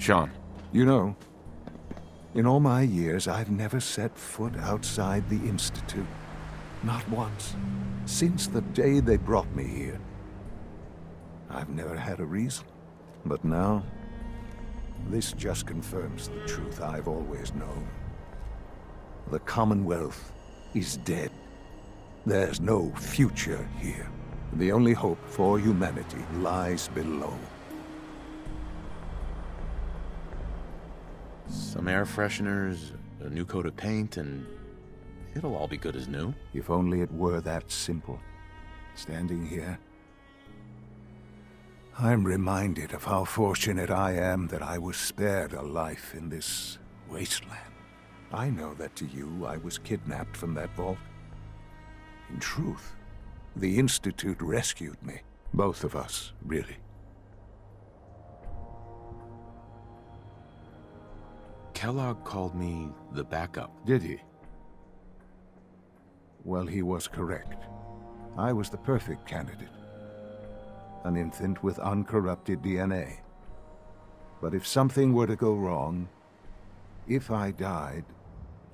Sean. You know, in all my years, I've never set foot outside the Institute. Not once. Since the day they brought me here. I've never had a reason. But now, this just confirms the truth I've always known. The Commonwealth is dead. There's no future here. The only hope for humanity lies below. Some air fresheners, a new coat of paint, and it'll all be good as new. If only it were that simple. Standing here, I'm reminded of how fortunate I am that I was spared a life in this wasteland. I know that to you, I was kidnapped from that vault. In truth, the Institute rescued me. Both of us, really. Kellogg called me the backup. Did he? Well, he was correct. I was the perfect candidate. An infant with uncorrupted DNA. But if something were to go wrong, if I died,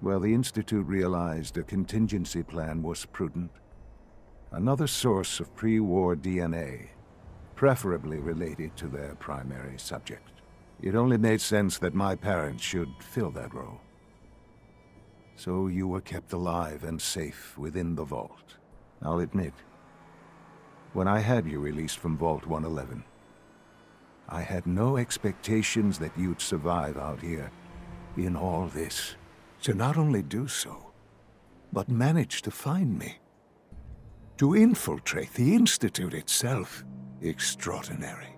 well, the Institute realized a contingency plan was prudent. Another source of pre-war DNA, preferably related to their primary subject. It only made sense that my parents should fill that role. So you were kept alive and safe within the vault. I'll admit, when I had you released from Vault 111, I had no expectations that you'd survive out here in all this. To not only do so, but manage to find me. To infiltrate the Institute itself. Extraordinary.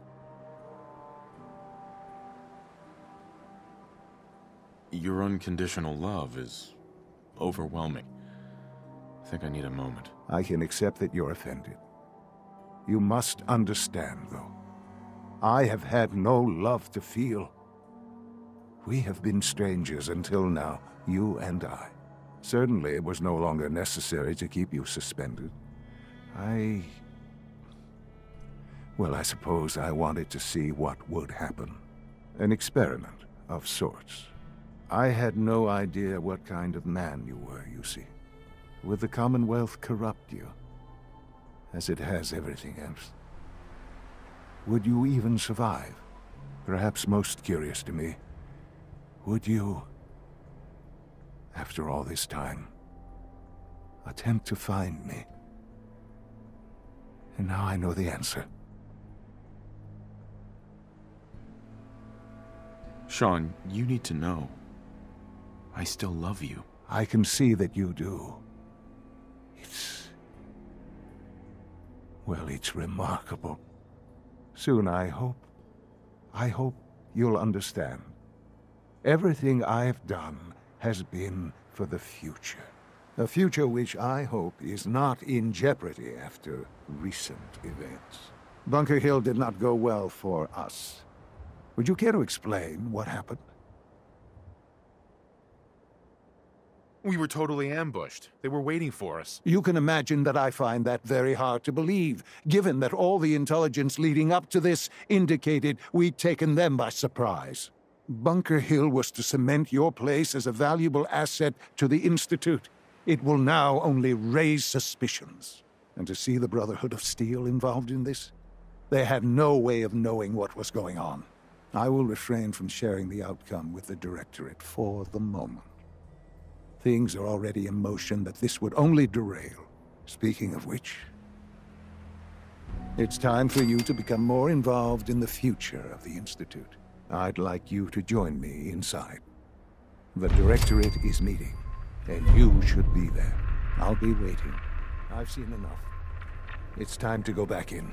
Your unconditional love is overwhelming. I think I need a moment. I can accept that you're offended. You must understand, though. I have had no love to feel. We have been strangers until now, you and I. Certainly it was no longer necessary to keep you suspended. Well, I suppose I wanted to see what would happen. An experiment of sorts. I had no idea what kind of man you were, you see. Would the Commonwealth corrupt you? As it has everything else. Would you even survive? Perhaps most curious to me, would you, after all this time, attempt to find me? And now I know the answer. Sean, you need to know. I still love you. I can see that you do. Well, it's remarkable. Soon, I hope you'll understand. Everything I've done has been for the future. A future which I hope is not in jeopardy after recent events. Bunker Hill did not go well for us. Would you care to explain what happened? We were totally ambushed. They were waiting for us. You can imagine that I find that very hard to believe, given that all the intelligence leading up to this indicated we'd taken them by surprise. Bunker Hill was to cement your place as a valuable asset to the Institute. It will now only raise suspicions. And to see the Brotherhood of Steel involved in this? They had no way of knowing what was going on. I will refrain from sharing the outcome with the Directorate for the moment. Things are already in motion that this would only derail. Speaking of which, it's time for you to become more involved in the future of the Institute. I'd like you to join me inside. The Directorate is meeting, and you should be there. I'll be waiting. I've seen enough. It's time to go back in.